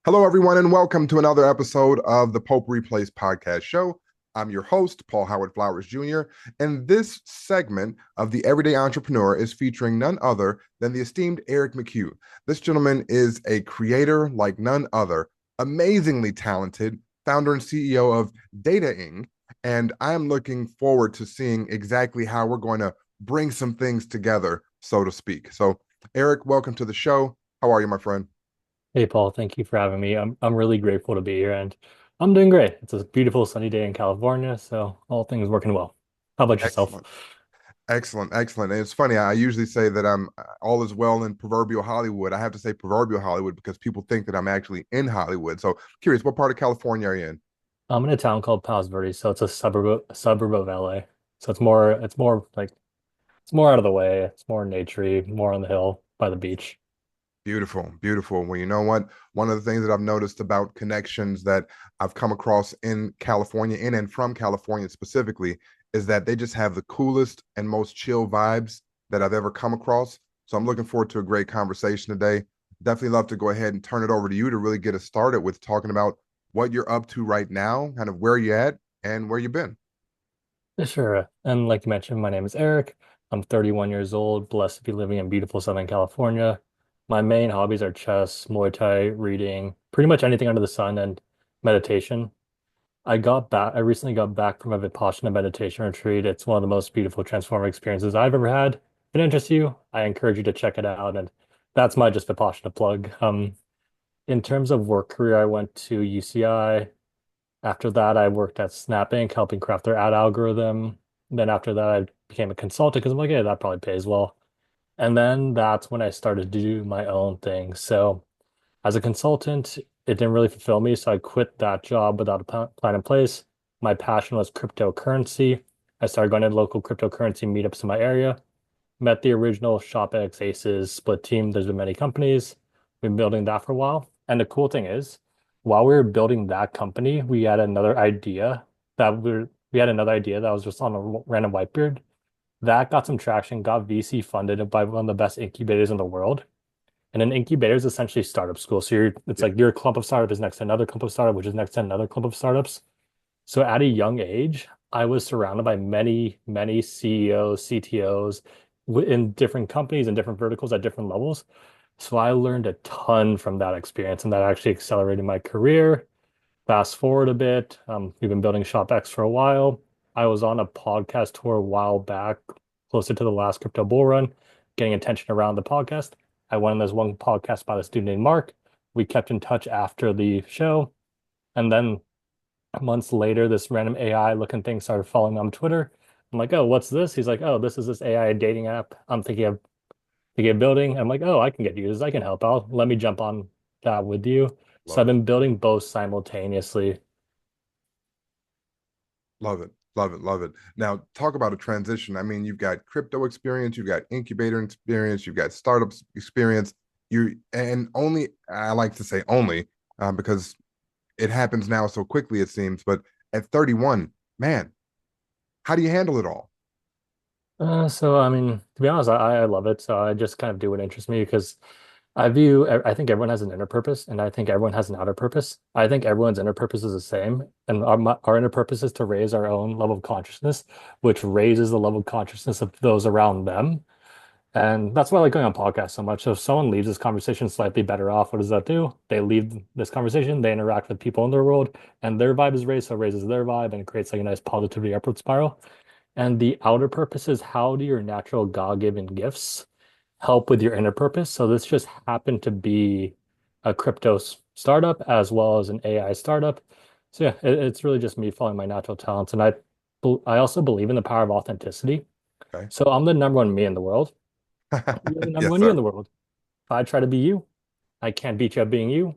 Hello, everyone, and welcome to another episode of the Potpourri Place Podcast Show. I'm your host, Paul Howard Flowers Jr., and this segment of The Everyday Entrepreneur is featuring none other than the esteemed Eric McHugh. This gentleman is a creator like none other, amazingly talented, founder and CEO of Data and I am looking forward to seeing exactly how we're going to bring some things together, so to speak. So, Eric, welcome to the show. How are you, my friend? Hey Paul, thank you for having me. I'm really grateful to be here and I'm doing great. It's a beautiful sunny day in California, so all things working well. How about yourself? Excellent. Excellent, excellent. And it's funny, I usually say that I'm all is well in proverbial Hollywood. I have to say proverbial Hollywood because people think that I'm actually in Hollywood. So curious, what part of California are you in? I'm in a town called Palos Verdes, so it's a suburb of LA. So it's more out of the way. It's more naturey, more on the hill by the beach. Beautiful, beautiful. Well, you know what? One of the things that I've noticed about connections that I've come across in California, in and from California specifically, is that they just have the coolest and most chill vibes that I've ever come across. So I'm looking forward to a great conversation today. Definitely love to go ahead and turn it over to you to really get us started with talking about what you're up to right now, kind of where you're at and where you've been. Sure. And like you mentioned, my name is Eric. I'm 31 years old, blessed to be living in beautiful Southern California. My main hobbies are chess, Muay Thai, reading, pretty much anything under the sun, and meditation. I recently got back from a Vipassana meditation retreat. It's one of the most beautiful transformative experiences I've ever had. If it interests you, I encourage you to check it out. And that's my just Vipassana plug. In terms of work career, I went to UCI. After that, I worked at Snap Inc., helping craft their ad algorithm. Then after that, I became a consultant because I'm like, hey, that probably pays well. And then that's when I started to do my own thing. So as a consultant, it didn't really fulfill me, so I quit that job without a plan in place. My passion was cryptocurrency. I started going to local cryptocurrency meetups in my area, met the original ShopX Aces split team. There's been many companies. We've been building that for a while. And the cool thing is, while we were building that company, we had another idea that was just on a random whiteboard. That got some traction, got VC funded by one of the best incubators in the world. And an incubator is essentially startup school. So it's Yeah. like your clump of startup is next to another clump of startup, which is next to another clump of startups. So at a young age, I was surrounded by many, many CEOs, CTOs in different companies and different verticals at different levels. So I learned a ton from that experience, and that actually accelerated my career. Fast forward a bit, we've been building ShopX for a while. I was on a podcast tour a while back, closer to the last crypto bull run, getting attention around the podcast. I went on this one podcast by the student named Mark. We kept in touch after the show. And then months later, this random AI looking thing started following me on Twitter. I'm like, oh, what's this? He's like, oh, this is this AI dating app I'm thinking of building. I'm like, oh, I can get used. I can help out. Let me jump on that with you. So Love I've it. been building both simultaneously. Love it. Love it. Love it. Now, talk about a transition. I mean, you've got crypto experience, you've got incubator experience, you've got startups experience. And only, I like to say only, because it happens now so quickly, it seems. But at 31, man, how do you handle it all? So I mean, to be honest, I love it. So I just kind of do what interests me because I think everyone has an inner purpose and I think everyone has an outer purpose. I think everyone's inner purpose is the same. And our inner purpose is to raise our own level of consciousness, which raises the level of consciousness of those around them. And that's why I like going on podcasts so much. So if someone leaves this conversation slightly better off, what does that do? They leave this conversation, they interact with people in their world, and their vibe is raised, so it raises their vibe and it creates like a nice positivity upward spiral. And the outer purpose is how do your natural God-given gifts help with your inner purpose? So this just happened to be a crypto startup as well as an AI startup. So yeah, it's really just me following my natural talents. And I also believe in the power of authenticity. Okay. So I'm the number one me in the world. You're the number Yes, one you in sir. the world. If I try to be you, I can't beat you at being you.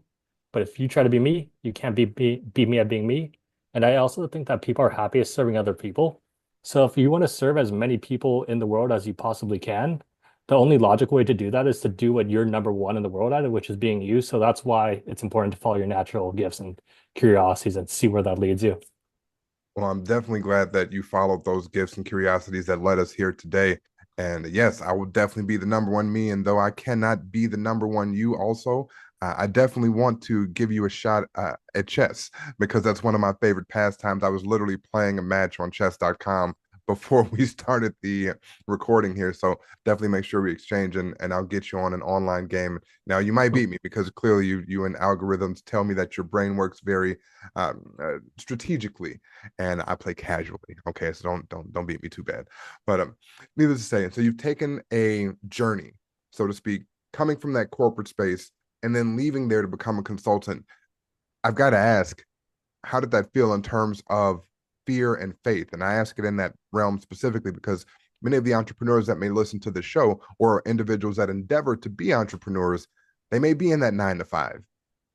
But if you try to be me, you can't beat me at being me. And I also think that people are happiest serving other people. So if you want to serve as many people in the world as you possibly can, the only logical way to do that is to do what you're number one in the world at, which is being you. So that's why it's important to follow your natural gifts and curiosities and see where that leads you. Well, I'm definitely glad that you followed those gifts and curiosities that led us here today. And yes, I will definitely be the number one me. And though I cannot be the number one you also, I definitely want to give you a shot at chess because that's one of my favorite pastimes. I was literally playing a match on chess.com before we started the recording here. So definitely make sure we exchange and I'll get you on an online game. Now you might beat me because clearly you and algorithms tell me that your brain works very strategically and I play casually. Okay, so don't beat me too bad. But needless to say, so you've taken a journey, so to speak, coming from that corporate space and then leaving there to become a consultant. I've got to ask, how did that feel in terms of fear and faith? And I ask it in that realm specifically because many of the entrepreneurs that may listen to the show or individuals that endeavor to be entrepreneurs, they may be in that 9 to 5.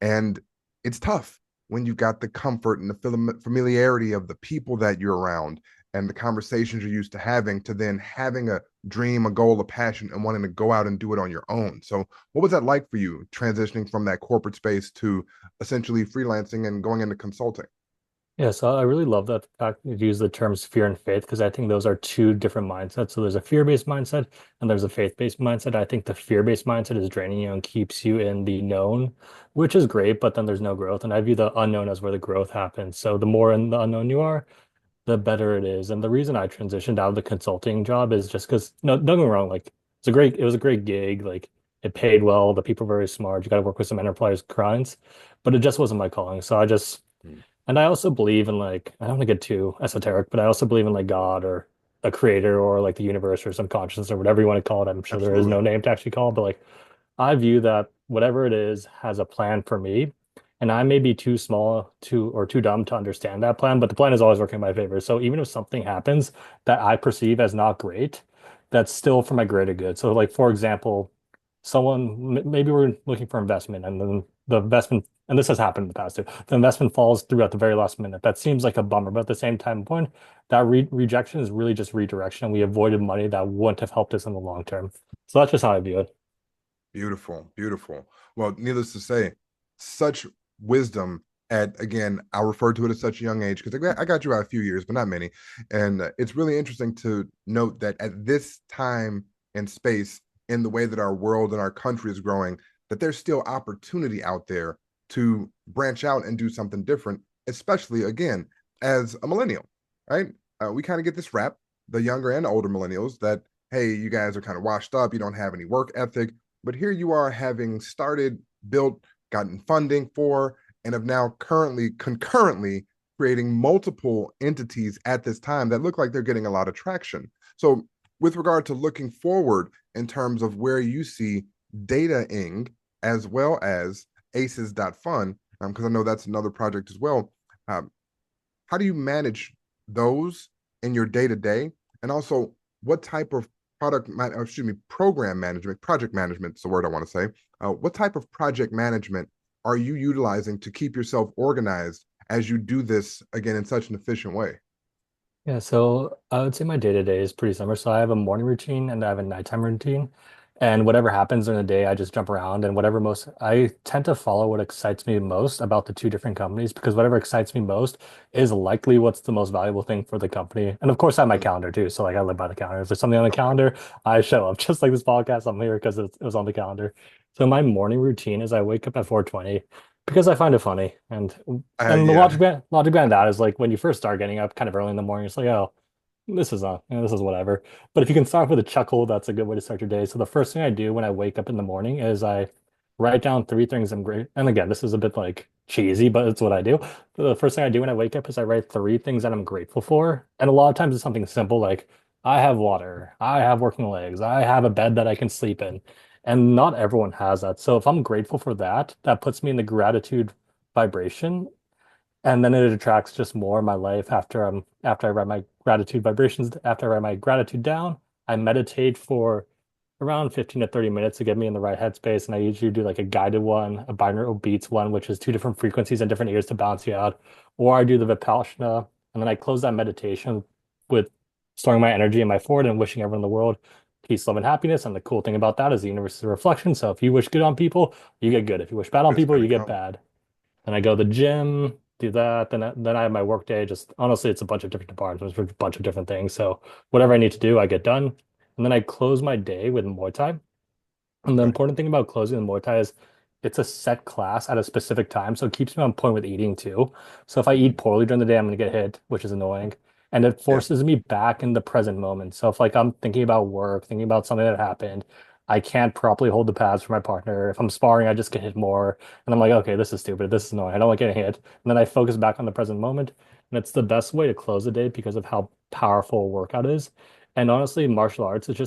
And it's tough when you've got the comfort and the familiarity of the people that you're around and the conversations you're used to having to then having a dream, a goal, a passion, and wanting to go out and do it on your own. So, what was that like for you transitioning from that corporate space to essentially freelancing and going into consulting? Yeah, so I really love that fact you use the terms fear and faith because I think those are two different mindsets. So there's a fear-based mindset and there's a faith-based mindset. I think the fear-based mindset is draining you and keeps you in the known, which is great, but then there's no growth. And I view the unknown as where the growth happens. So the more in the unknown you are, the better it is. And the reason I transitioned out of the consulting job is just because, no, don't get me wrong, like it was a great gig. Like it paid well, the people were very smart. You got to work with some enterprise clients, but it just wasn't my calling. So I just Mm. and I also believe in like, I don't want to get too esoteric, but I also believe in like God or a creator or like the universe or subconscious or whatever you want to call it. I'm sure there is Absolutely. no name to actually call it, but like I view that whatever it is has a plan for me. And I may be too small or too dumb to understand that plan, but the plan is always working in my favor. So even if something happens that I perceive as not great, that's still for my greater good. So like for example, maybe we're looking for investment and then the investment, and this has happened in the past too, the investment falls through at the very last minute. That seems like a bummer, but at the same time point, that rejection is really just redirection. We avoided money that wouldn't have helped us in the long term. So that's just how I view it. Beautiful, beautiful. Well, needless to say, such wisdom at, again, I'll refer to it at such a young age because I got you out a few years, but not many. And it's really interesting to note that at this time and space, in the way that our world and our country is growing, that there's still opportunity out there to branch out and do something different, especially again, as a millennial, right? We kind of get this rap, the younger and older millennials, that, hey, you guys are kind of washed up, you don't have any work ethic, but here you are having started, built, gotten funding for, and have now concurrently creating multiple entities at this time that look like they're getting a lot of traction. So, with regard to looking forward in terms of where you see dataing as well as Aces.Fun, because I know that's another project as well. Um, how do you manage those in your day to day? And also, what type of program management, project management is the word I want to say. What type of project management are you utilizing to keep yourself organized as you do this again in such an efficient way? Yeah, so I would say my day to day is pretty similar. So I have a morning routine and I have a nighttime routine. And whatever happens in the day, I just jump around and I tend to follow what excites me most about the two different companies because whatever excites me most is likely what's the most valuable thing for the company. And of course, I have my Mm. calendar too. So like I live by the calendar. If there's something on the Okay. calendar, I show up. Just like this podcast, I'm here because it was on the calendar. So my morning routine is I wake up at 4:20 because I find it funny. And the Yeah. logic behind that is like when you first start getting up kind of early in the morning, it's like, oh, this is whatever. But if you can start with a chuckle, that's a good way to start your day. So the first thing I do when I wake up in the morning is I write down three things I'm great. And again, this is a bit like cheesy, but it's what I do. The first thing I do when I wake up is I write three things that I'm grateful for. And a lot of times it's something simple like I have water, I have working legs, I have a bed that I can sleep in. And not everyone has that. So if I'm grateful for that, that puts me in the gratitude vibration and then it attracts just more in my life after I write my gratitude vibrations, after I write my gratitude down, I meditate for around 15 to 30 minutes to get me in the right headspace. And I usually do like a guided one, a binaural beats one, which is two different frequencies and different ears to bounce you out. Or I do the Vipassana, and then I close that meditation with storing my energy in my forward and wishing everyone in the world peace, love, and happiness. And the cool thing about that is the universe is a reflection. So if you wish good on people, you get good. If you wish bad on It's people, gonna you get come. bad. Then I go to the gym, do that. Then I have my work day. Just honestly, it's a bunch of different departments for a bunch of different things. So whatever I need to do, I get done. And then I close my day with Muay Thai. And the Okay. important thing about closing the Muay Thai is it's a set class at a specific time, so it keeps me on point with eating too. So if I eat poorly during the day, I'm gonna get hit, which is annoying. And it Yeah. forces me back in the present moment. So if like I'm thinking about work, thinking about something that happened, I can't properly hold the pads for my partner. If I'm sparring, I just get hit more. And I'm like, okay, this is stupid. This is annoying. I don't like getting hit. And then I focus back on the present moment. And it's the best way to close the day because of how powerful a workout is. And honestly, martial arts, it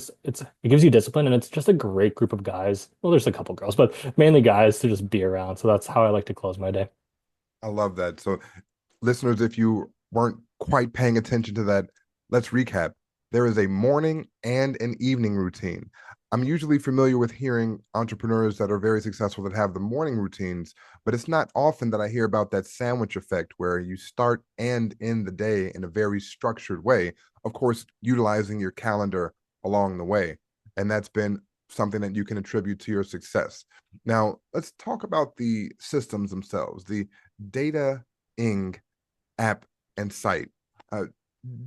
gives you discipline and it's just a great group of guys. Well, there's a couple girls, but mainly guys to just be around. So that's how I like to close my day. I love that. So, listeners, if you weren't quite paying attention to that, let's recap. There is a morning and an evening routine. I'm usually familiar with hearing entrepreneurs that are very successful that have the morning routines, but it's not often that I hear about that sandwich effect where you start and end the day in a very structured way, of course, utilizing your calendar along the way. And that's been something that you can attribute to your success. Now, let's talk about the systems themselves, the dating app and site. Uh,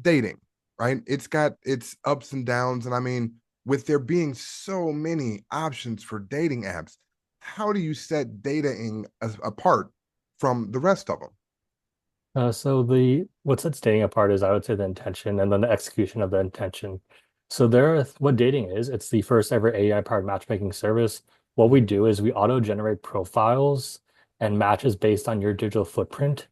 Dating, right? It's got its ups and downs. And I mean, with there being so many options for dating apps, how do you set dating apart from the rest of them? So the what sets dating apart is I would say the intention and then the execution of the intention. So what dating is, it's the first ever AI-powered matchmaking service. What we do is we auto-generate profiles and matches based on your digital footprint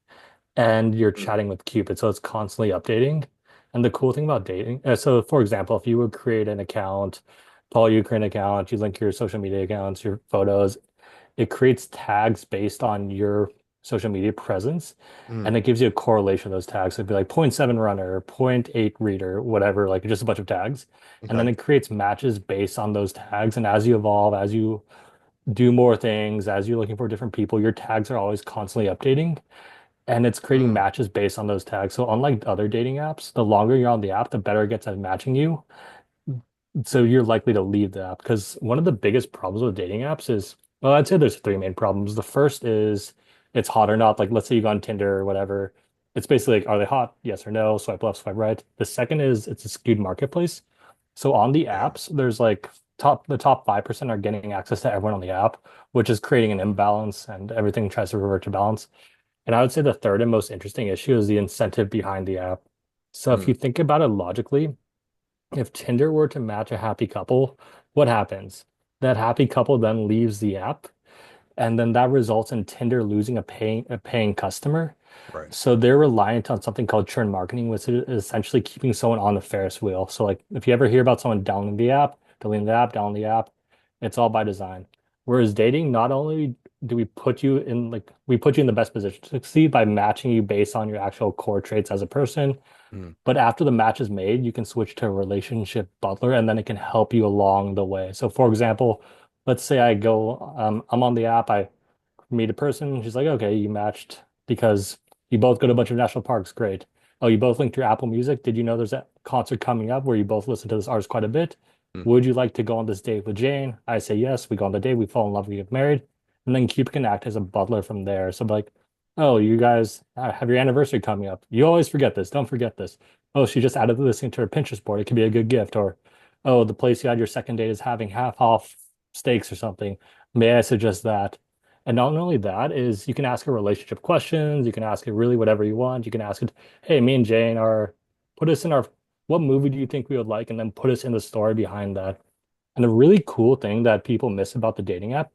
and you're Mm, chatting with Cupid. So it's constantly updating. And the cool thing about dating, so for example, if you would create an account, Paul, you create an account, you link your social media accounts, your photos, it creates tags based on your social media presence and mm, it gives you a correlation of those tags. So it'd be like point 0.7 runner, point 0.8 reader, whatever, like just a bunch of tags. And then okay. it creates matches based on those tags. And as you evolve, as you do more things, as you're looking for different people, your tags are always constantly updating and it's creating Mm, matches based on those tags. So unlike other dating apps, the longer you're on the app, the better it gets at matching you. So you're likely to leave the app because one of the biggest problems with dating apps is, well, I'd say there's three main problems. The first is it's hot or not. Like let's say you go on Tinder or whatever. It's basically like, are they hot? Yes or no. Swipe left, swipe right. The second is it's a skewed marketplace. So on the yeah. apps, there's like the top 5% are getting access to everyone on the app, which is creating an imbalance and everything tries to revert to balance. And I would say the third and most interesting issue is the incentive behind the app. So if Mm, you think about it logically, if Tinder were to match a happy couple, what happens? That happy couple then leaves the app, and then that results in Tinder losing a paying customer. right. So they're reliant on something called churn marketing, which is essentially keeping someone on the Ferris wheel. So like if you ever hear about someone downloading the app, deleting the app, downloading the app, it's all by design. Whereas dating, not only do we put you in the best position to succeed by matching you based on your actual core traits as a person, Mm, but after the match is made, you can switch to a relationship butler and then it can help you along the way. So for example, let's say I'm on the app, I meet a person, she's like, okay, you matched because you both go to a bunch of national parks. Great. Oh, you both linked your Apple Music. Did you know there's a concert coming up where you both listen to this artist quite a bit? mm, Would you like to go on this date with Jane? I say yes. We go on the date, we fall in love, we get married. And then Cupid can act as a butler from there. So like, oh, you guys have your anniversary coming up. You always forget this. Don't forget this. Oh, she just added this into her Pinterest board. It could be a good gift. Or, oh, the place you had your second date is having half off steaks or something. May I suggest that? And not only that is you can ask her relationship questions. You can ask it really whatever you want. You can ask it, hey, me and Jane are put us in our what movie do you think we would like? And then put us in the story behind that. And a really cool thing that people miss about the dating app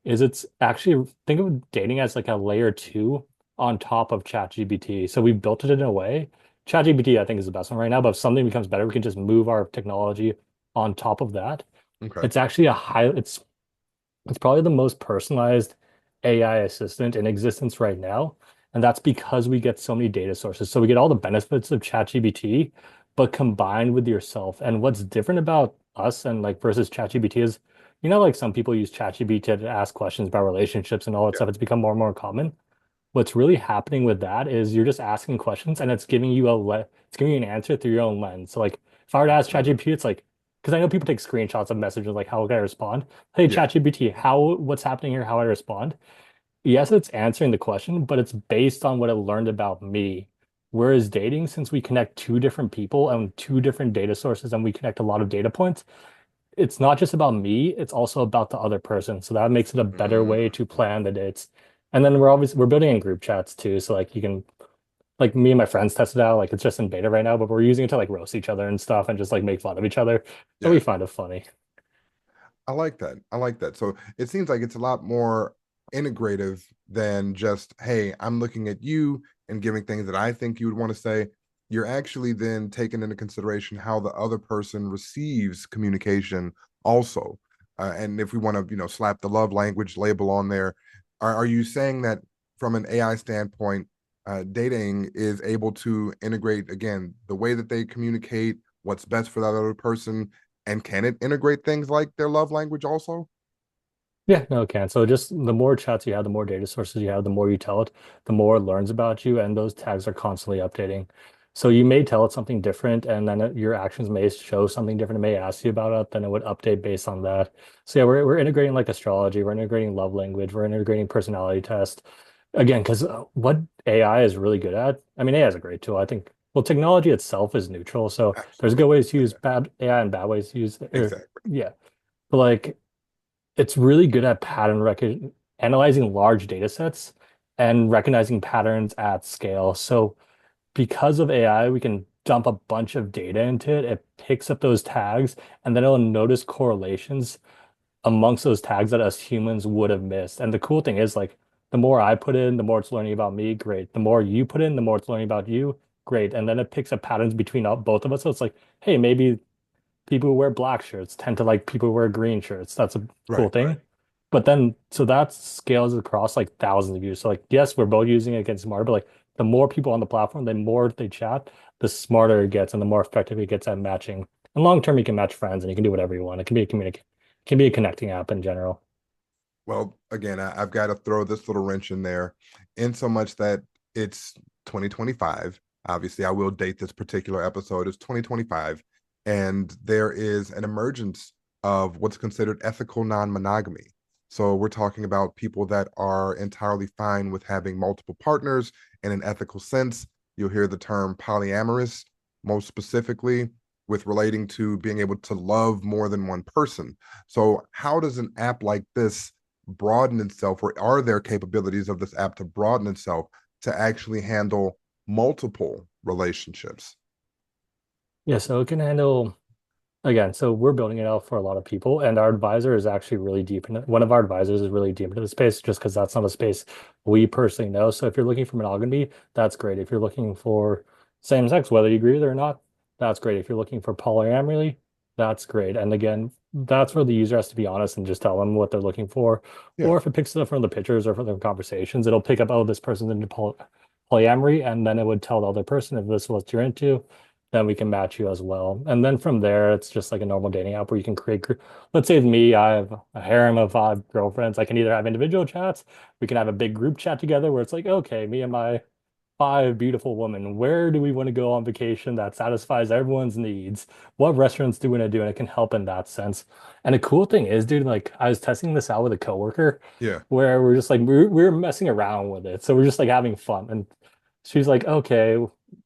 is it's actually think of dating as like a layer two on top of ChatGPT. So we built it in a way. ChatGPT, I think, is the best one right now, but if something becomes better, we can just move our technology on top of that. okay. It's actually it's probably the most personalized AI assistant in existence right now. And that's because we get so many data sources. So we get all the benefits of ChatGPT, but combined with yourself. And what's different about us and like versus ChatGPT is, like some people use ChatGPT to ask questions about relationships and all that Yeah. stuff. It's become more and more common. What's really happening with that is you're just asking questions and it's giving you an answer through your own lens. So like if I were to ask Mm, ChatGPT, it's like because I know people take screenshots of messages like how would I respond? Hey yeah. ChatGPT, what's happening here? How would I respond? Yes, it's answering the question, but it's based on what it learned about me. Whereas dating, since we connect two different people and two different data sources and we connect a lot of data points, it's not just about me, it's also about the other person. So that makes it a better way Mm, to plan the dates. And then we're building in group chats too. So like you can like me and my friends tested out, like it's just in beta right now, but we're using it to like roast each other and stuff and just like make fun of each other. And we yeah. find it funny. I like that. I like that. So it seems like it's a lot more integrative than just, hey, I'm looking at you and giving things that I think you would want to say. You're actually then taking into consideration how the other person receives communication also. And if we want to, slap the love language label on there, are you saying that from an AI standpoint, dating is able to integrate, again, the way that they communicate, what's best for that other person, and can it integrate things like their love language also? Yeah, no, it can. So just the more chats you have, the more data sources you have, the more you tell it, the more it learns about you, and those tags are constantly updating. So you may tell it something different, and then your actions may show something different. It may ask you about it, then it would update based on that. So yeah, we're integrating like astrology, we're integrating love language, we're integrating personality test. Again, because what AI is really good at, I mean, AI is a great tool. I think, well, technology itself is neutral. So there's good Absolutely. ways to use Yeah, bad AI and bad ways to use it. exactly. Yeah. But like it's really good at pattern recognition, analyzing large data sets and recognizing patterns at scale. So because of AI, we can dump a bunch of data into it. It picks up those tags and then it'll notice correlations amongst those tags that us humans would have missed. And the cool thing is like the more I put in, the more it's learning about me, great. The more you put in, the more it's learning about you, great. And then it picks up patterns between both of us. So it's like, hey, maybe people who wear black shirts tend to like people who wear green shirts. That's a cool Right, right. thing. But then, so that scales across like thousands of users. So like, yes, we're both using it against smarter, but like the more people on the platform, the more they chat, the smarter it gets and the more effective it gets at matching. And long term, you can match friends and you can do whatever you want. It can be a can be a connecting app in general. Well, again, I've got to throw this little wrench in there, in so much that it's 2025. Obviously, I will date this particular episode as 2025, and there is an emergence of what's considered ethical non-monogamy. So we're talking about people that are entirely fine with having multiple partners in an ethical sense. You'll hear the term polyamorous, most specifically with relating to being able to love more than one person. So how does an app like this broaden itself, or are there capabilities of this app to broaden itself to actually handle multiple relationships? Yeah, so it can handle again, so we're building it out for a lot of people, and our advisor is actually really deep in it. One of our advisors is really deep into the space just because that's not a space we personally know. So if you're looking for monogamy, that's great. If you're looking for same sex, whether you agree with it or not, that's great. If you're looking for polyamory, that's great. And again, that's where the user has to be honest and just tell them what they're looking for. Yeah. Or if it picks it up from the pictures or from the conversations, it'll pick up, oh, this person's into polyamory, and then it would tell the other person if this is what you're into, then we can match you as well. And then from there, it's just like a normal dating app where you can create, let's say me, I have a harem of 5 girlfriends. I can either have individual chats, we can have a big group chat together where it's like, okay, me and my 5 beautiful women, where do we want to go on vacation that satisfies everyone's needs? What restaurants do we want to do? And it can help in that sense. And the cool thing is, dude, like I was testing this out with a coworker Yeah. where we're just like, we're messing around with it. So we're just like having fun. And she's like, okay,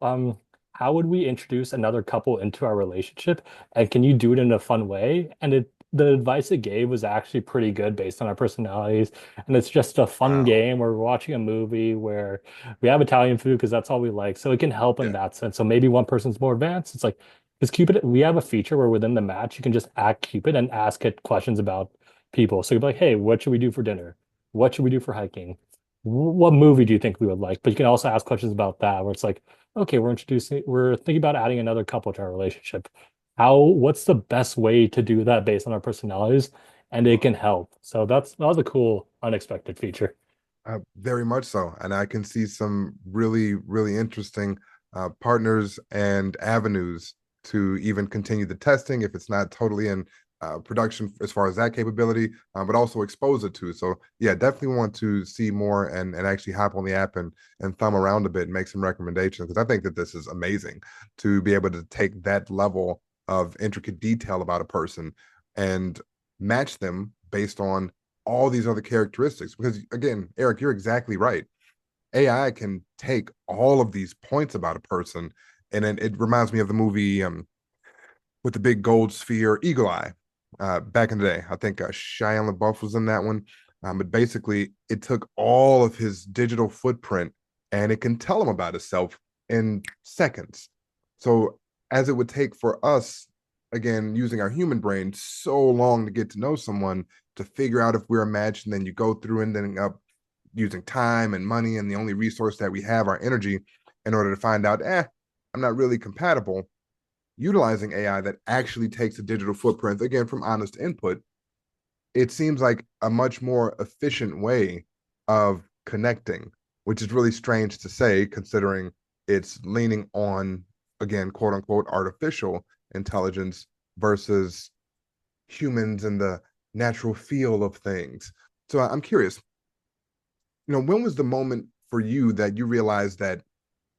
um, how would we introduce another couple into our relationship? And can you do it in a fun way? And the advice it gave was actually pretty good based on our personalities. And it's just a fun Wow. game. We're watching a movie where we have Italian food because that's all we like. So it can help in Yeah. that sense. So maybe one person's more advanced. It's like, because Cupid, we have a feature where within the match, you can just act Cupid and ask it questions about people. So you'd be like, hey, what should we do for dinner? What should we do for hiking? What movie do you think we would like? But you can also ask questions about that, where it's like, okay, we're thinking about adding another couple to our relationship. What's the best way to do that based on our personalities? And it can help. So that was a cool, unexpected feature. Very much so. And I can see some really, really interesting partners and avenues to even continue the testing if it's not totally in production as far as that capability, but also expose it to. So yeah, definitely want to see more and actually hop on the app and thumb around a bit and make some recommendations, because I think that this is amazing to be able to take that level of intricate detail about a person and match them based on all these other characteristics. Because again, Eric, you're exactly right. AI can take all of these points about a person, and it reminds me of the movie with the big gold sphere, Eagle Eye. back in the day. I think Shia LaBeouf was in that one. But basically, it took all of his digital footprint and it can tell him about itself in seconds. So, as it would take for us, again, using our human brain so long to get to know someone, to figure out if we're a match, and then you go through and then up using time and money, and the only resource that we have, our energy, in order to find out, I'm not really compatible. Utilizing AI that actually takes a digital footprint, again, from honest input, it seems like a much more efficient way of connecting, which is really strange to say considering it's leaning on, again, quote unquote, artificial intelligence versus humans and the natural feel of things. So I'm curious, when was the moment for you that you realized that,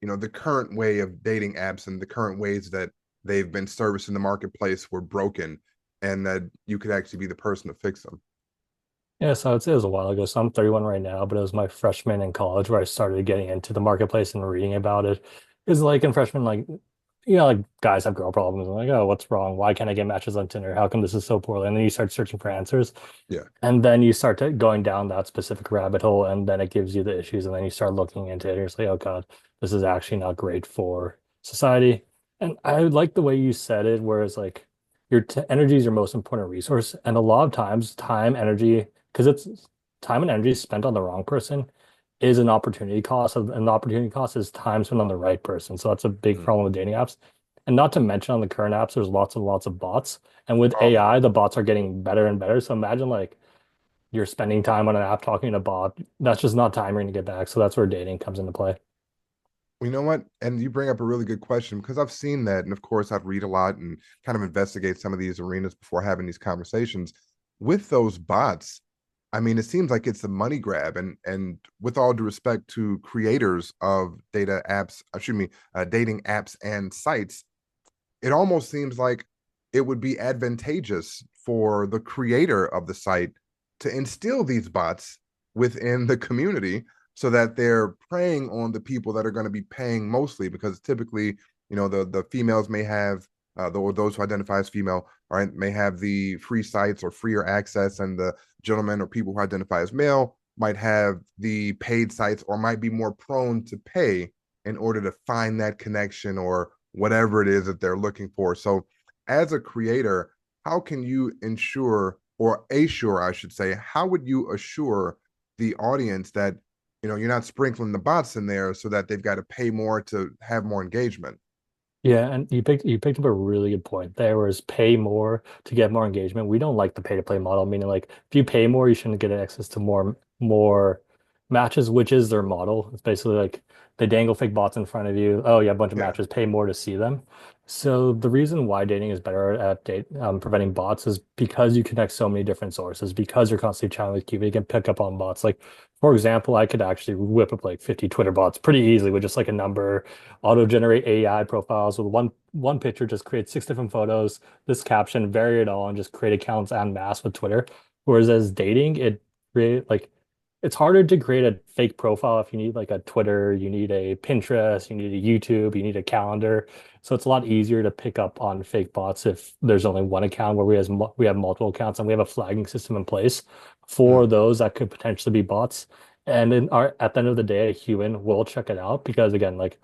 the current way of dating apps and the current ways that they've been serviced in the marketplace were broken and that you could actually be the person to fix them? Yeah, so I'd say it was a while ago. So I'm 31 right now, but it was my freshman in college where I started getting into the marketplace and reading about it. Because like in freshman, like like guys have girl problems. I'm like, oh, what's wrong? Why can't I get matches on Tinder? How come this is so poorly? And then you start searching for answers. Yeah. And then you start going down that specific rabbit hole, and then it gives you the issues, and then you start looking into it, and you're just like, oh God, this is actually not great for society. And I like the way you said it, whereas like your t energy is your most important resource, and a lot of times, time, energy, because it's time and energy spent on the wrong person is an opportunity cost, and the opportunity cost is time spent on the right person. So that's a big Mm. problem with dating apps. And not to mention on the current apps, there's lots and lots of bots. And with Oh, AI, the bots are getting better and better. So imagine like you're spending time on an app talking to a bot. That's just not time you're going to get back. So that's where dating comes into play. you know what? And you bring up a really good question because I've seen that. And of course, I've read a lot and kind of investigate some of these arenas before having these conversations. With those bots, I mean, it seems like it's a money grab. And with all due respect to creators of data apps, excuse me, dating apps and sites, it almost seems like it would be advantageous for the creator of the site to instill these bots within the community so that they're preying on the people that are going to be paying mostly, because typically, the females may have or those who identify as female, right, may have the free sites or freer access, and the gentlemen or people who identify as male might have the paid sites or might be more prone to pay in order to find that connection or whatever it is that they're looking for. So, as a creator, how can you ensure, or assure, I should say, how would you assure the audience that you're not sprinkling the bots in there so that they've got to pay more to have more engagement? Yeah, and you picked up a really good point there, whereas pay more to get more engagement. We don't like the pay to play model, meaning like if you pay more, you shouldn't get access to more matches, which is their model. It's basically like they dangle fake bots in front of you. Oh yeah, a bunch of Yeah. matches, pay more to see them. So the reason why dating is better at preventing bots is because you connect so many different sources, because you're constantly chatting with people, you can pick up on bots. Like for example, I could actually whip up like 50 Twitter bots pretty easily with just like a number, auto-generate AI profiles with one picture, just create 6 different photos, this caption, vary it all, and just create accounts en masse with Twitter. Whereas as dating, it create like it's harder to create a fake profile if you need like a Twitter, you need a Pinterest, you need a YouTube, you need a calendar. So it's a lot easier to pick up on fake bots if there's only one account where we have multiple accounts, and we have a flagging system in place for Mm. those that could potentially be bots. And at the end of the day, a human will check it out because again, like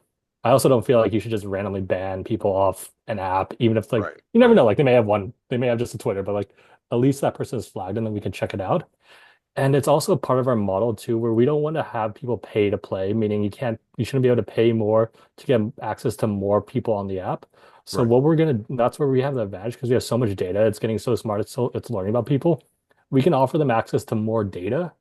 I also don't feel like you should just randomly ban people off an app, even if like Right. you never Right. know, like they may have just a Twitter, but like at least that person is flagged and then we can check it out. And it's also part of our model too, where we don't want to have people pay to play, meaning you shouldn't be able to pay more to get access to more people on the app. So Right. that's where we have the advantage because we have so much data. It's getting so smart. It's learning about people. We can offer them access to more data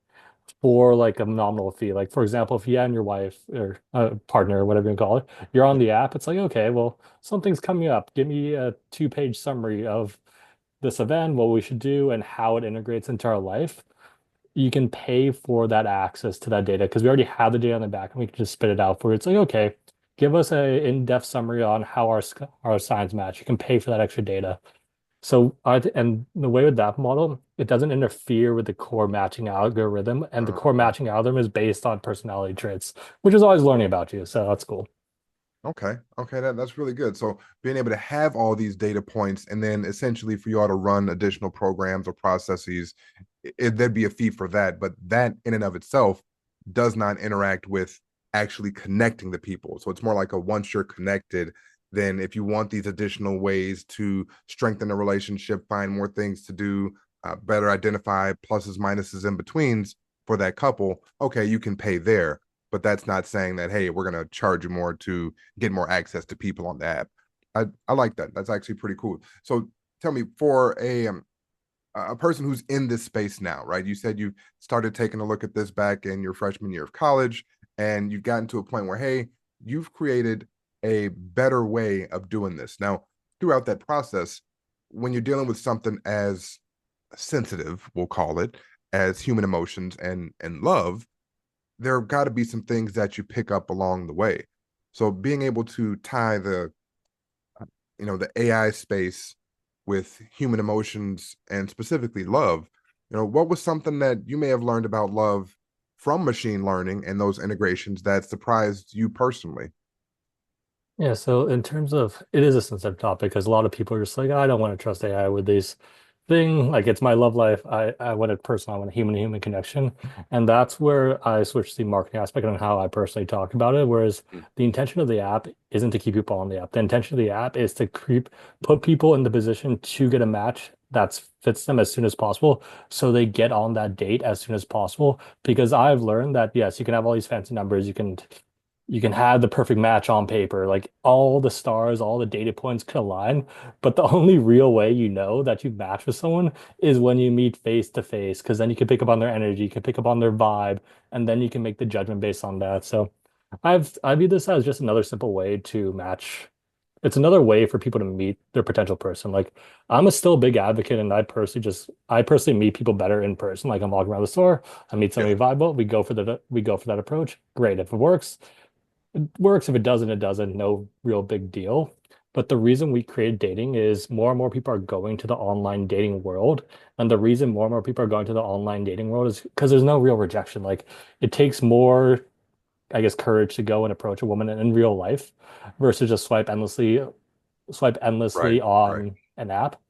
for like a nominal fee. Like for example, if you and your wife or partner, or whatever you call it, you're on Yeah. the app, it's like, okay, well, something's coming up. Give me a 2-page summary of this event, what we should do, and how it integrates into our life. You can pay for that access to that data because we already have the data on the back and we can just spit it out for you. It's like, okay, give us a in-depth summary on how our signs match. You can pay for that extra data. So and the way with that model, it doesn't interfere with the core matching algorithm, and the core Uh, matching algorithm is based on personality traits, which is always learning about you. So that's cool. Okay. Okay. That's really good. So being able to have all these data points and then essentially for you all to run additional programs or processes, there'd be a fee for that. But that in and of itself does not interact with actually connecting the people. So it's more like a once you're connected, then if you want these additional ways to strengthen the relationship, find more things to do, better identify pluses, minuses, in betweens for that couple, okay, you can pay there. But that's not saying that, hey, we're going to charge you more to get more access to people on the app. I like that. That's actually pretty cool. So tell me, for a person who's in this space now, right? You said you started taking a look at this back in your freshman year of college, and you've gotten to a point where, hey, you've created a better way of doing this. Now, throughout that process, when you're dealing with something as sensitive, we'll call it, as human emotions and love, there have got to be some things that you pick up along the way. So being able to tie the AI space with human emotions and specifically love, what was something that you may have learned about love from machine learning and those integrations that surprised you personally? Yeah, so in terms of it is a sensitive topic because a lot of people are just like, I don't want to trust AI with these thing. Like it's my love life. I want a personal, I want a human to human connection. And that's where I switched to the marketing aspect on how I personally talk about it. Whereas the intention of the app isn't to keep people on the app. The intention of the app is to put people in the position to get a match that fits them as soon as possible. So they get on that date as soon as possible. Because I've learned that yes, you can have all these fancy numbers, you can have the perfect match on paper, like all the stars, all the data points could align. But the only real way you know that you match with someone is when you meet face to face, because then you can pick up on their energy, you can pick up on their vibe, and then you can make the judgment based on that. So I view this as just another simple way to match. It's another way for people to meet their potential person. Like I'm a still big advocate, and I personally meet people better in person. Like I'm walking around the store, I meet Yeah. somebody viable, we go for that approach. Great. If it works. If it doesn't, it doesn't. No real big deal. But the reason we created dating is more and more people are going to the online dating world. And the reason more and more people are going to the online dating world is because there's no real rejection. Like it takes more, I guess, courage to go and approach a woman in real life versus just swipe endlessly Right, right. on an app.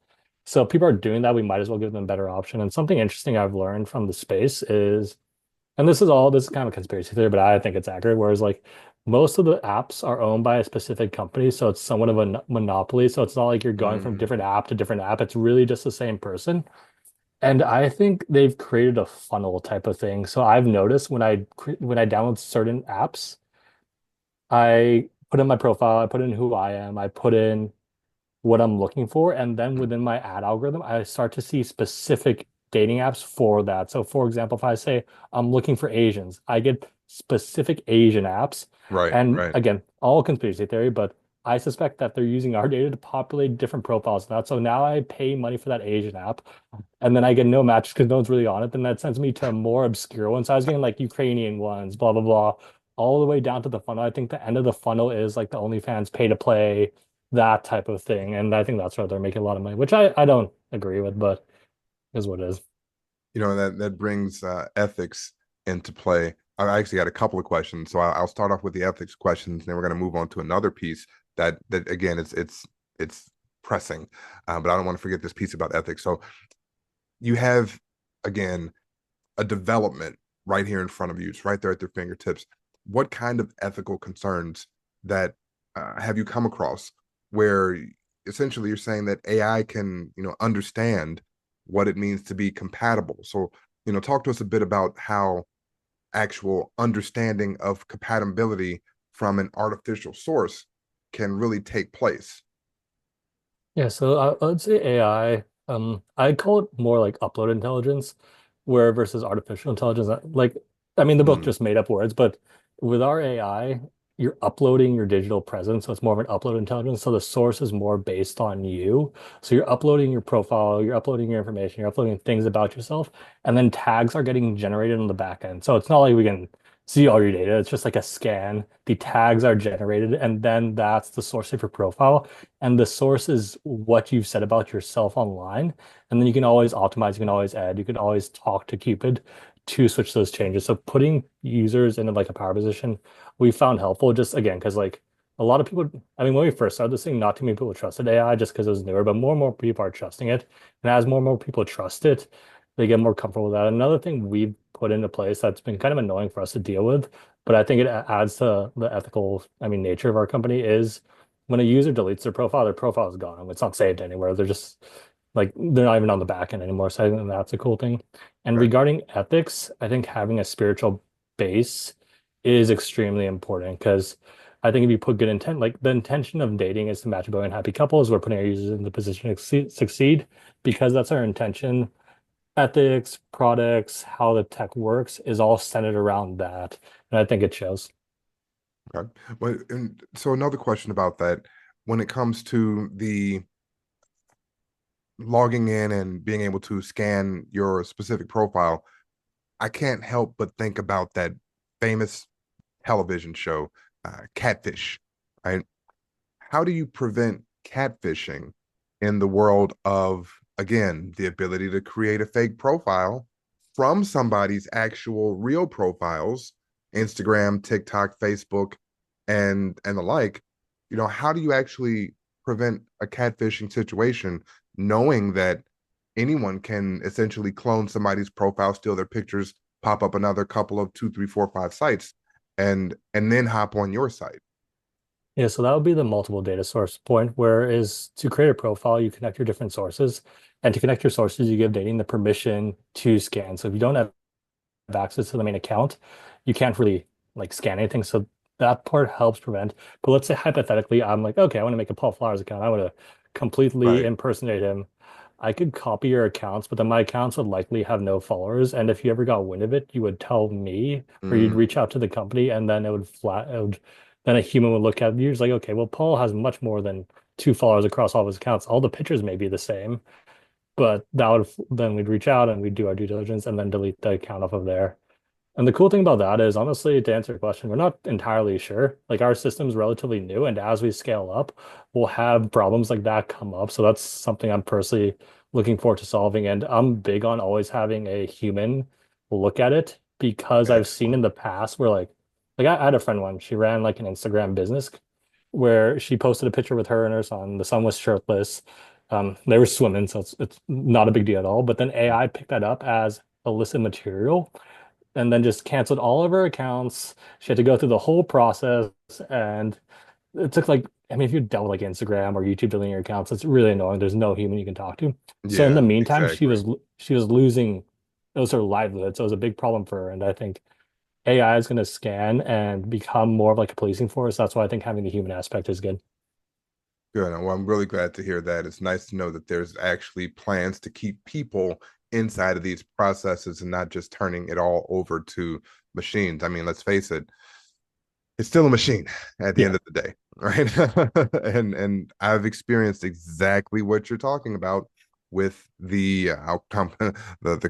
So if people are doing that, we might as well give them a better option. And something interesting I've learned from the space is, and this is kind of a conspiracy theory, but I think it's accurate. Whereas like most of the apps are owned by a specific company, so it's somewhat of a monopoly. So it's not like you're going from Mm, different app to different app. It's really just the same person. And I think they've created a funnel type of thing. So I've noticed when I download certain apps, I put in my profile, I put in who I am, I put in what I'm looking for. And then within my ad algorithm, I start to see specific dating apps for that. So, for example, if I say I'm looking for Asians, I get specific Asian apps. right, And right. again, all conspiracy theory, but I suspect that they're using our data to populate different profiles. And that so now I pay money for that Asian app, and then I get no matches because no one's really on it. Then that sends me to more obscure ones. So I was getting like Ukrainian ones, blah blah blah, all the way down to the funnel. I think the end of the funnel is like the OnlyFans pay to play, that type of thing. And I think that's where they're making a lot of money, which I don't agree with, but is what it is. That brings ethics into play. I actually got a couple of questions, so I'll start off with the ethics questions, and then we're going to move on to another piece that again it's pressing, but I don't want to forget this piece about ethics. So you have again a development right here in front of you. It's right there at their fingertips. What kind of ethical concerns that have you come across where essentially you're saying that AI can, understand what it means to be compatible? So, talk to us a bit about how actual understanding of compatibility from an artificial source can really take place. Yeah, so I'd say AI, I'd call it more like upload intelligence, where versus artificial intelligence. Like, I mean, they're both Mm, just made up words, but with our AI, you're uploading your digital presence, so it's more of an upload intelligence. So the source is more based on you. So you're uploading your profile, you're uploading your information, you're uploading things about yourself, and then tags are getting generated on the back end. So it's not like we can see all your data. It's just like a scan. The tags are generated, and then that's the source of your profile. And the source is what you've said about yourself online. And then you can always optimize, you can always add, you can always talk to Cupid to switch those changes. So putting users in like a power position, we found helpful just again, because like a lot of people, I mean, when we first started this thing, not too many people trusted AI just because it was newer, but more and more people are trusting it. And as more and more people trust it, they get more comfortable with that. Another thing we've put into place that's been kind of annoying for us to deal with, but I think it adds to the ethical, I mean, nature of our company is when a user deletes their profile is gone. It's not saved anywhere. They're just like they're not even on the back end anymore. So I think that's a cool thing. And Right. regarding ethics, I think having a spiritual base is extremely important because I think if you put good intent, like the intention of dating is to match a billion happy couples, we're putting our users in the position to succeed because that's our intention. Ethics, products, how the tech works is all centered around that. And I think it shows. Okay. Well, and so another question about that, when it comes to the logging in and being able to scan your specific profile, I can't help but think about that famous television show, Catfish, right? How do you prevent catfishing in the world of, again, the ability to create a fake profile from somebody's actual real profiles, Instagram, TikTok, Facebook, and the like? How do you actually prevent a catfishing situation, knowing that anyone can essentially clone somebody's profile, steal their pictures, pop up another couple of two, three, four, five sites, and then hop on your site? Yeah, so that would be the multiple data source point, where is to create a profile, you connect your different sources. And to connect your sources, you give dating the permission to scan. So if you don't have access to the main account, you can't really like scan anything. So that part helps prevent. But let's say hypothetically, I'm like, okay, I want to make a Paul Flowers account. I want to completely Right. impersonate him. I could copy your accounts, but then my accounts would likely have no followers. And if you ever got wind of it, you would tell me, or you'd Mm, reach out to the company, and then then a human would look at you. It's like, okay, well, Paul has much more than two followers across all of his accounts. All the pictures may be the same, but that would then we'd reach out and we'd do our due diligence and then delete the account off of there. And the cool thing about that is, honestly, to answer your question, we're not entirely sure. Like our system's relatively new, and as we scale up, we'll have problems like that come up. So that's something I'm personally looking forward to solving. And I'm big on always having a human look at it because I've seen excellent. in the past where I had a friend once, she ran like an Instagram business where she posted a picture with her and her son. The son was shirtless. They were swimming, so it's not a big deal at all. But then AI picked that up as illicit material and then just canceled all of her accounts. She had to go through the whole process, and it took like, I mean, if you dealt with like Instagram or YouTube deleting your accounts, it's really annoying. There's no human you can talk to. So in the Yeah, meantime, exactly. she was losing it was her livelihood. So it was a big problem for her. And I think AI is going to scan and become more of like a policing force. That's why I think having the human aspect is good. Good. Well, I'm really glad to hear that. It's nice to know that there's actually plans to keep people inside of these processes and not just turning it all over to machines. I mean, let's face it, it's still a machine at the end Yeah. of the day, right? And I've experienced exactly what you're talking about with the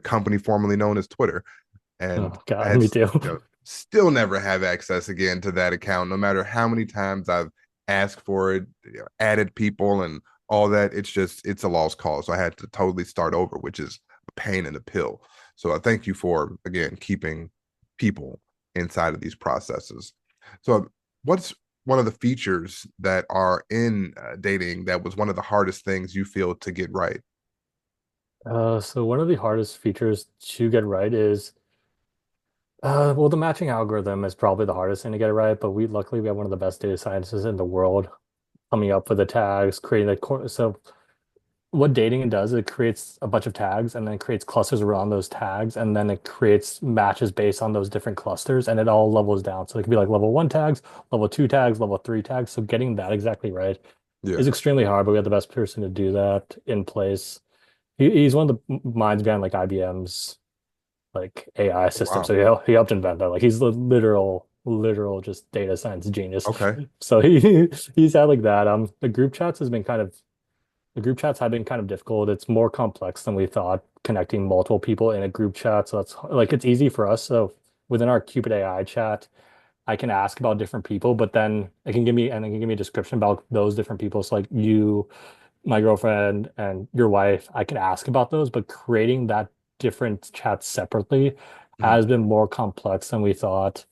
company formerly known as Twitter, and Oh God, me that's too. still never have access again to that account, no matter how many times I've asked for it, added people and all that. It's a lost cause. So I had to totally start over, which is a pain in the pill. So I thank you for, again, keeping people inside of these processes. So what's one of the features that are in dating that was one of the hardest things you feel to get right? So one of the hardest features to get right is well, the matching algorithm is probably the hardest thing to get right, but we luckily we have one of the best data scientists in the world coming up with the tags, creating the core. So what dating does, it creates a bunch of tags and then it creates clusters around those tags, and then it creates matches based on those different clusters, and it all levels down. So it could be like level one tags, level two tags, level three tags. So getting that exactly right Yeah. is extremely hard, but we have the best person to do that in place. He's one of the minds behind like IBM's like AI system. Wow. So he helped invent that. Like he's the literal just data science genius. Okay. So he's had like that. The group chats have been kind of difficult. It's more complex than we thought, connecting multiple people in a group chat. So that's like it's easy for us. So within our Cupid AI chat, I can ask about different people, but then it can give me a description about those different people. So like you, my girlfriend, and your wife, I can ask about those, but creating that different chats separately Mhm. has been more complex than we thought.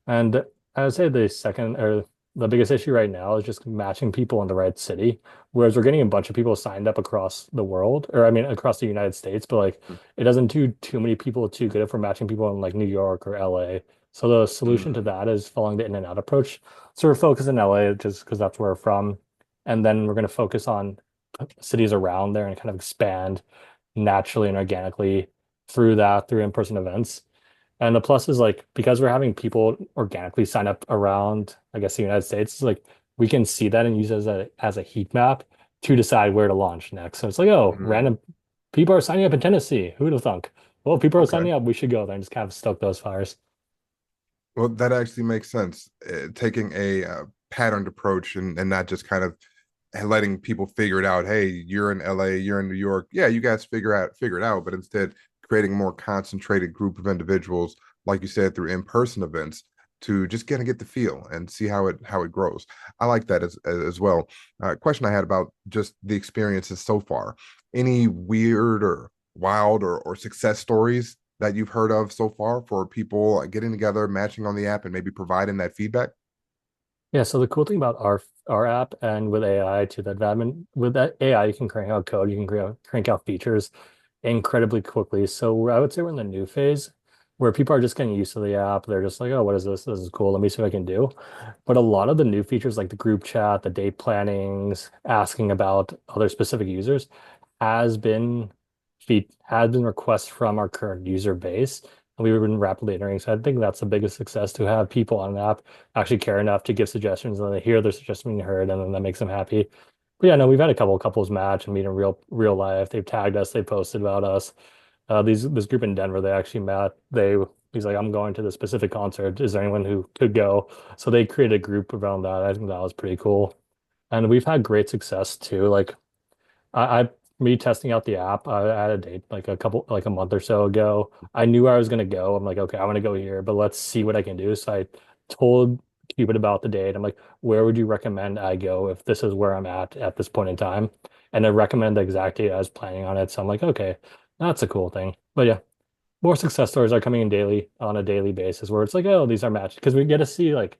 And I would say the second or the biggest issue right now is just matching people in the right city. Whereas we're getting a bunch of people signed up across the world, or I mean across the United States, but like it doesn't do too many people too good for matching people in like New York or LA. So the solution to Mm, that is following the in and out approach. So we're focused in LA just because that's where we're from. And then we're going to focus on cities around there and kind of expand naturally and organically through that, through in-person events. And the plus is like because we're having people organically sign up around, I guess, the United States, like we can see that and use it as a heat map to decide where to launch next. So it's like, oh, mm, random people are signing up in Tennessee. Who'd have thunk? Well, people are okay. signing up. We should go there and just kind of stoke those fires. Well, that actually makes sense. Taking a patterned approach and not just kind of letting people figure it out. Hey, you're in LA, you're in New York. Yeah, you guys figure it out, but instead creating a more concentrated group of individuals, like you said, through in-person events to just kind of get the feel and see how it grows. I like that as well. Question I had about just the experiences so far. Any weird or wild or success stories that you've heard of so far for people getting together, matching on the app, and maybe providing that feedback? Yeah, so the cool thing about our app and with AI to that admin with that AI you can crank out code, you can crank out features incredibly quickly. So I would say we're in the new phase where people are just getting used to the app. They're just like, oh, what is this? This is cool. Let me see what I can do. But a lot of the new features like the group chat, the date plannings, asking about other specific users has been has been requests from our current user base. And we've been rapidly iterating. So I think that's the biggest success to have people on an app actually care enough to give suggestions and then they hear their suggestion being heard and then that makes them happy. But yeah, no, we've had a couple of couples match and meet in real life. They've tagged us, they posted about us. This group in Denver, they actually met. He's like, I'm going to the specific concert. Is there anyone who could go? So they created a group around that. I think that was pretty cool. And we've had great success too. Like I me testing out the app, I had a date like a month or so ago. I knew I was gonna go. I'm like, okay, I want to go here, but let's see what I can do. So I told Cupid about the date. I'm like, where would you recommend I go if this is where I'm at this point in time? And I recommend the exact date I was planning on it. So I'm like, okay, that's a cool thing. But yeah, more success stories are coming in daily on a daily basis where it's like, oh, these are matches because we get to see like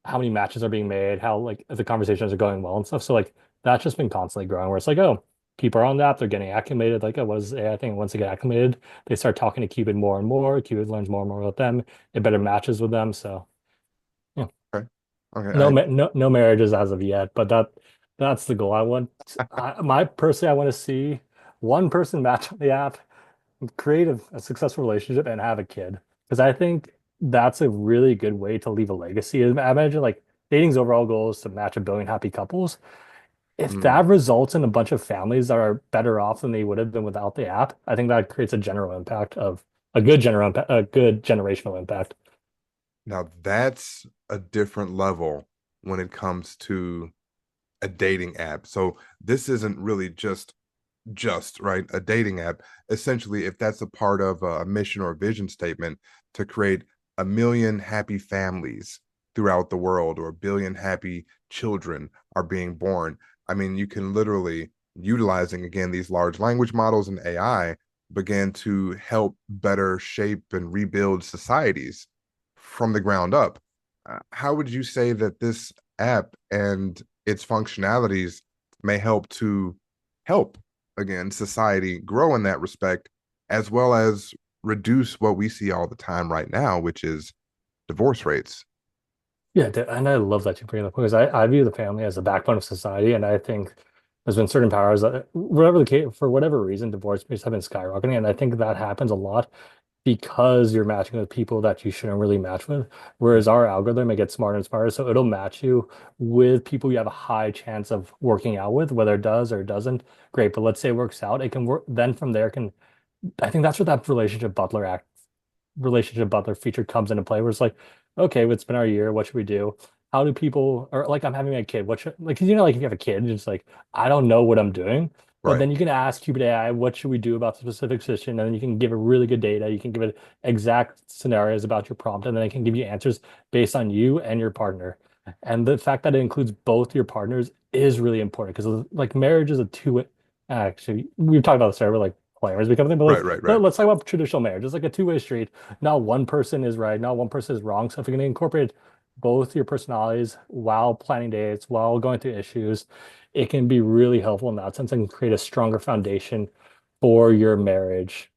how many matches are being made, how like the conversations are going well and stuff. So like that's just been constantly growing where it's like, oh, people are on the app, they're getting acclimated. Like, oh, what is AI thing? Once they get acclimated, they start talking to Cupid more and more. Cupid learns more and more about them. It better matches with them. So yeah. Okay. Okay. No marriages as of yet, but that's the goal. My personally I want to see one person match on the app, create a successful relationship and have a kid. Because I think that's a really good way to leave a legacy. I imagine like dating's overall goal is to match a billion happy couples. If Mm. that results in a bunch of families that are better off than they would have been without the app, I think that creates a general impact of a good generational impact. Now that's a different level when it comes to a dating app. So this isn't really just right a dating app. Essentially, if that's a part of a mission or a vision statement to create a million happy families throughout the world or a billion happy children are being born. I mean, you can literally utilizing again these large language models and AI begin to help better shape and rebuild societies from the ground up. How would you say that this app and its functionalities may help again society grow in that respect, as well as reduce what we see all the time right now, which is divorce rates? Yeah, and I love that you bring it up because I view the family as the backbone of society, and I think there's been certain powers that, whatever the case, for whatever reason, divorce rates have been skyrocketing, and I think that happens a lot because you're matching with people that you shouldn't really match with. Whereas our algorithm, it gets smarter and smarter, so it'll match you with people you have a high chance of working out with, whether it does or it doesn't. Great, but let's say it works out, it can work. Then from there, can I think that's where that relationship butler feature comes into play where it's like, okay, it's been our year. What should we do? How do people, or like I'm having a kid, what should, like, 'cause like if you have a kid, it's like, I don't know what I'm doing. But Right. then you can ask Cupid AI, what should we do about the specific situation? And then you can give it really good data. You can give it exact scenarios about your prompt, and then it can give you answers based on you and your partner. And the fact that it includes both your partners is really important because like marriage is a two-way. Actually, we've talked about this earlier, like polyamorous become a thing, but Right, right, right. let's talk about traditional marriage. It's like a two-way street. Not one person is right, not one person is wrong. So if you're going to incorporate both your personalities while planning dates, while going through issues. It can be really helpful in that sense and create a stronger foundation for your marriage.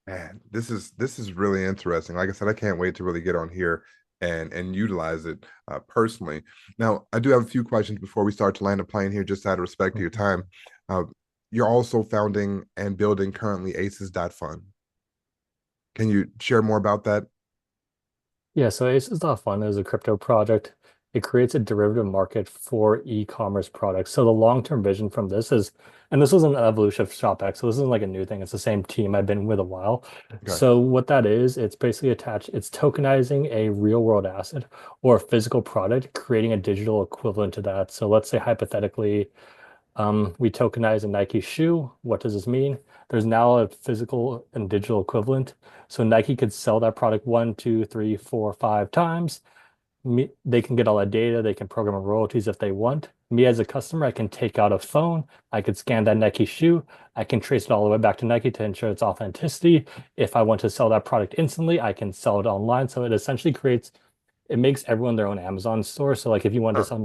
Man, this is really interesting. Like I said, I can't wait to really get on here and utilize it personally. Now, I do have a few questions before we start to land a plane here, just out of respect to your Mhm. time. Uh, you're also founding and building currently Aces.Fun. Can you share more about that? Yeah, so Aces.Fun is a crypto project. It creates a derivative market for e-commerce products. So the long-term vision from this is, and this was an evolution of ShopX, so this isn't like a new thing. It's the same team I've been with a while. Okay. So what that is, it's basically attached, it's tokenizing a real-world asset or a physical product, creating a digital equivalent to that. So let's say hypothetically, we tokenize a Nike shoe. What does this mean? There's now a physical and digital equivalent. So Nike could sell that product one, two, three, four, five times. They can get all that data. They can program royalties if they want. Me as a customer, I can take out a phone. I could scan that Nike shoe. I can trace it all the way back to Nike to ensure its authenticity. If I want to sell that product instantly, I can sell it online. So it essentially creates it makes everyone their own Amazon store. So like if you wanted to Uh, sell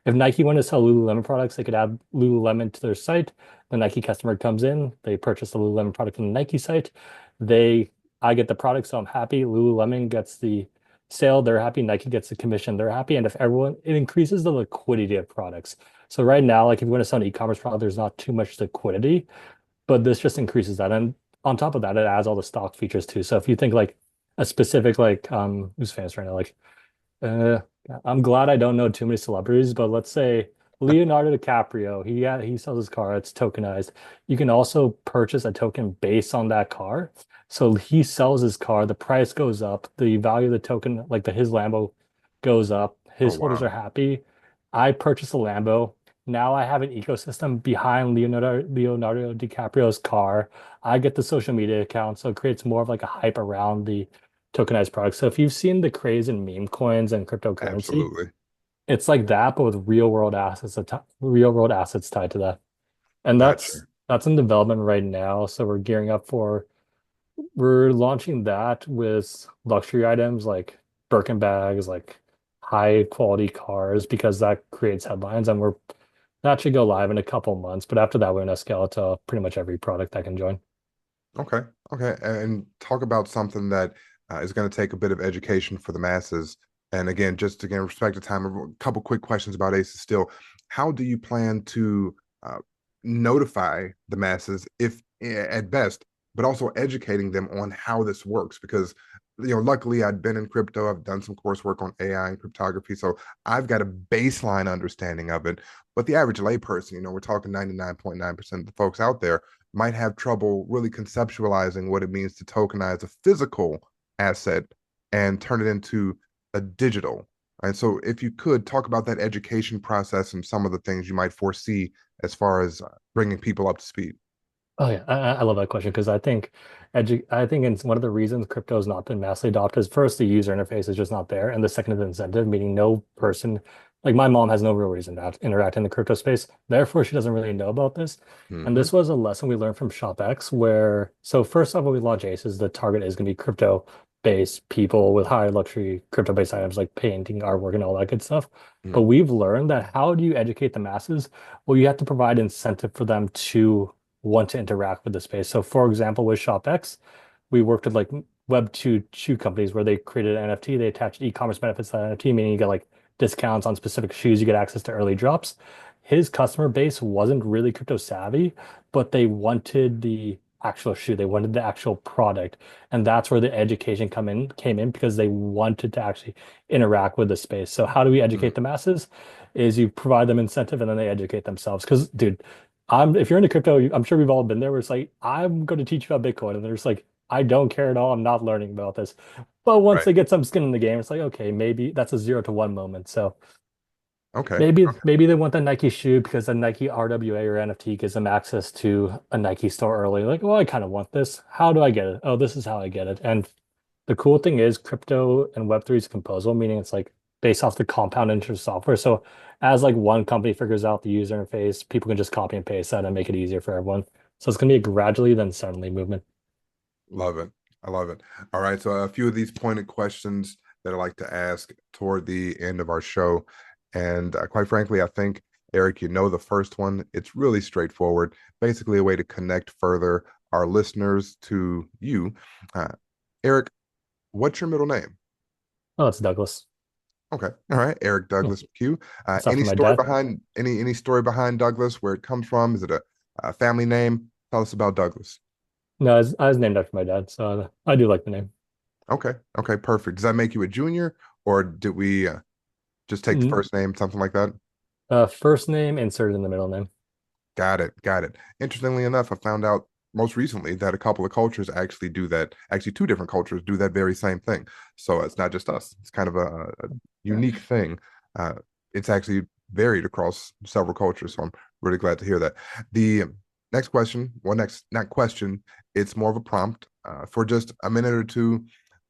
if Nike wanted to sell Lululemon products, they could add Lululemon to their site. The Nike customer comes in, they purchase the Lululemon product from the Nike site. They, I get the product, so I'm happy. Lululemon gets the sale, they're happy. Nike gets the commission, they're happy. And if everyone, it increases the liquidity of products. So right now, like if you want to sell an e-commerce product, there's not too much liquidity, but this just increases that. And on top of that, it adds all the stock features too. So if you think like a specific like who's famous right now, like uh, I'm glad I don't know too many celebrities, but let's say Leonardo DiCaprio, he sells his car, it's tokenized. You can also purchase a token based on that car. So he sells his car, the price goes up, the value of the token, like his Lambo goes up, oh his holders wow. are happy. I purchase a Lambo. Now I have an ecosystem behind Leonardo DiCaprio's car. I get the social media account, so it creates more of like a hype around the tokenized products. So if you've seen the craze in meme coins and cryptocurrency, Absolutely. it's like that, but with real world assets tied to that. And that's Gotcha. that's in development right now. So we're gearing up for we're launching that with luxury items like Birkin bags, like high quality cars, because that creates headlines. And that should go live in a couple months. But after that, we're gonna scale it to pretty much every product that can join. Okay. Okay. And talk about something that is going to take a bit of education for the masses. And again, just again, respect the time, a couple quick questions about ACEs still. How do you plan to uh, notify the masses, if at best, but also educating them on how this works? Because, luckily I'd been in crypto, I've done some coursework on AI and cryptography. So I've got a baseline understanding of it. But the average layperson, we're talking 99.9% of the folks out there might have trouble really conceptualizing what it means to tokenize a physical asset and turn it into a digital. And so, if you could talk about that education process and some of the things you might foresee as far as bringing people up to speed. Oh yeah, I love that question because I think it's one of the reasons crypto has not been massively adopted is first the user interface is just not there, and the second is the incentive, meaning no person like my mom has no real reason to interact in the crypto space. Therefore, she doesn't really know about this. And Mm-hmm. this was a lesson we learned from ShopX, where so first off, when we launch Aces, the target is going to be crypto-based people with high luxury crypto-based items like painting, artwork, and all that good stuff. But Mm-hmm. we've learned that how do you educate the masses? Well, you have to provide incentive for them to want to interact with the space. So for example, with ShopX, we worked with like Web2 shoe companies where they created an NFT, they attached e-commerce benefits to that NFT, meaning you get like discounts on specific shoes, you get access to early drops. His customer base wasn't really crypto savvy, but they wanted the actual shoe, they wanted the actual product. And that's where the education came in because they wanted to actually interact with the space. So how do we educate the masses? Is you provide them incentive and then they educate themselves. Because, dude, if you're into crypto, I'm sure we've all been there where it's like, I'm going to teach you about Bitcoin. And there's like, I don't care at all. I'm not learning about this. But once Right. they get some skin in the game, it's like, okay, maybe that's a 0 to 1 moment. So Okay. maybe they want the Nike shoe because the Nike RWA or NFT gives them access to a Nike store early. Like, well, I kind of want this. How do I get it? Oh, this is how I get it. And the cool thing is crypto and Web3 is composable, meaning it's like based off the compound interest software. So as like one company figures out the user interface, people can just copy and paste that and make it easier for everyone. So it's going to be a gradually then suddenly movement. Love it. I love it. All right. So a few of these pointed questions that I like to ask toward the end of our show. And quite frankly, I think, Eric, you know the first one. It's really straightforward, basically a way to connect further our listeners to you. Uh, Eric, what's your middle name? Oh, it's Douglas. Okay, all right, Eric Yeah. Douglas McHugh. It's Any after my story dad. behind any story behind Douglas, where it comes from? Is it a family name? Tell us about Douglas. No, I was named after my dad, so I do like the name. Okay, okay, perfect. Does that make you a junior, or did we just take the Mm, first name, something like that? First name inserted in the middle name. Got it. Got it. Interestingly enough, I found out most recently that a couple of cultures actually do that. Actually, two different cultures do that very same thing. So it's not just us. It's kind of a unique thing. Uh, it's actually varied across several cultures. So I'm really glad to hear that. The next question, well, next, not question, it's more of a prompt for just a minute or two,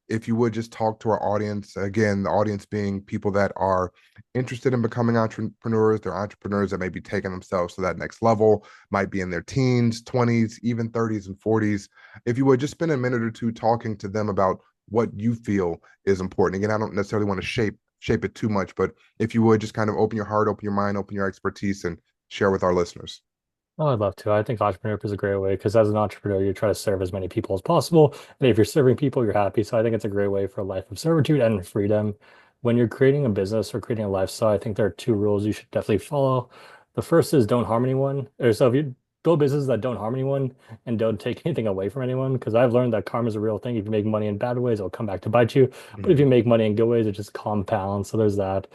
if you would just talk to our audience, again, the audience being people that are interested in becoming entrepreneurs. They're entrepreneurs that may be taking themselves to that next level, might be in their teens, 20s, even 30s and 40s. If you would just spend a minute or two talking to them about what you feel is important. Again, I don't necessarily want to shape it too much, but if you would just kind of open your heart, open your mind, open your expertise, and share with our listeners. Oh, I'd love to. I think entrepreneurship is a great way because as an entrepreneur, you try to serve as many people as possible. And if you're serving people, you're happy. So I think it's a great way for a life of servitude and freedom. When you're creating a business or creating a lifestyle, I think there are two rules you should definitely follow. The first is don't harm anyone. Or so if you build businesses that don't harm anyone and don't take anything away from anyone, because I've learned that karma is a real thing. If you make money in bad ways, it'll come back to bite you. But if you Mhm. make money in good ways, it just compounds. So there's that.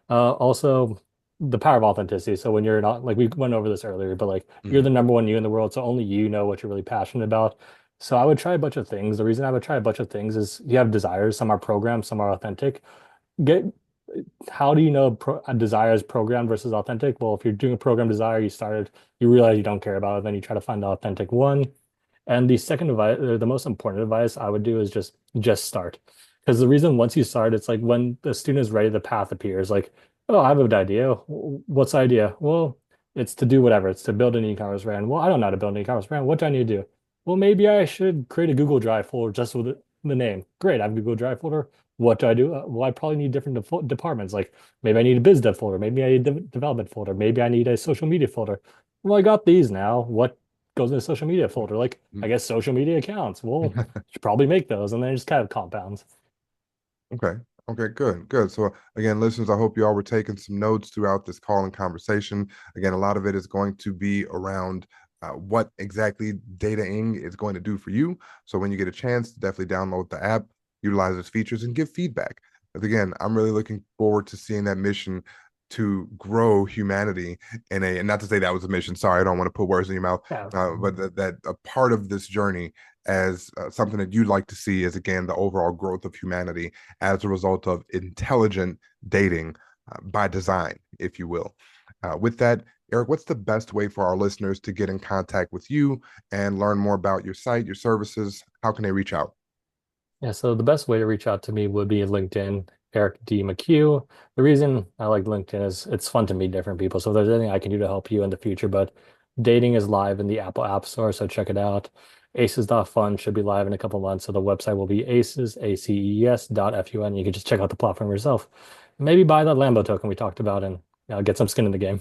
Also, the power of authenticity. So when you're not like we went over this earlier, but like you're the Mhm. number one you in the world, so only you know what you're really passionate about. So I would try a bunch of things. The reason I would try a bunch of things is you have desires. Some are programmed, some are authentic. Get How do you know a desire is programmed versus authentic? Well, if you're doing a program desire, you realize you don't care about it, then you try to find the authentic one. And the second advice, the most important advice I would do is just start. Because the reason once you start, it's like when the student is ready, the path appears. Like, oh, I have an idea. What's the idea? Well, it's to do whatever. It's to build an e-commerce brand. Well, I don't know how to build an e-commerce brand. What do I need to do? Well, maybe I should create a Google Drive folder just with the name. Great, I have a Google Drive folder. What do I do? Well, I probably need different departments. Like maybe I need a biz dev folder. Maybe I need a development folder. Maybe I need a social media folder. Well, I got these now. What goes in the social media folder? Like, I guess social media accounts. Well, you should probably make those, and then it just kind of compounds. Okay. Okay, good, good. So again, listeners, I hope you all were taking some notes throughout this call and conversation. Again, a lot of it is going to be around what exactly dataing is going to do for you. So when you get a chance, definitely download the app, utilize its features, and give feedback. But again, I'm really looking forward to seeing that mission to grow humanity and not to say that was a mission. Sorry, I don't want to put words in your mouth, Yeah. but that a part of this journey as something that you'd like to see is again the overall growth of humanity as a result of intelligent dating by design, if you will. With that, Eric, what's the best way for our listeners to get in contact with you and learn more about your site, your services? How can they reach out? Yeah, so the best way to reach out to me would be LinkedIn, Eric D. McHugh. The reason I like LinkedIn is it's fun to meet different people. So if there's anything I can do to help you in the future, but dating is live in the Apple App Store, so check it out. Aces.Fun should be live in a couple months. So the website will be aces, ACES.FUN. You can just check out the platform yourself. Maybe buy that Lambo token we talked about and get some skin in the game.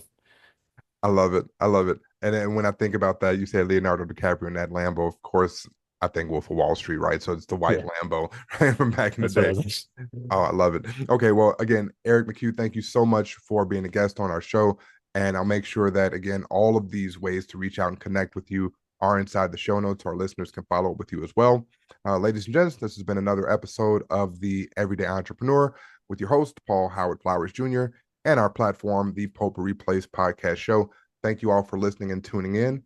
I love it. I love it. And then when I think about that, you said Leonardo DiCaprio in that Lambo. Of course, I think Wolf of Wall Street, right? So it's the white Yeah, Lambo, right, from back in the that's what I day. was. Oh, I love it. Okay, well, again, Eric McHugh, thank you so much for being a guest on our show. And I'll make sure that, again, all of these ways to reach out and connect with you are inside the show notes. Our listeners can follow up with you as well. Ladies and gents, this has been another episode of The Everyday Entrepreneur with your host, Paul Howard Flowers Jr., and our platform, the Potpourri Place Podcast Show. Thank you all for listening and tuning in.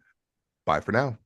Bye for now.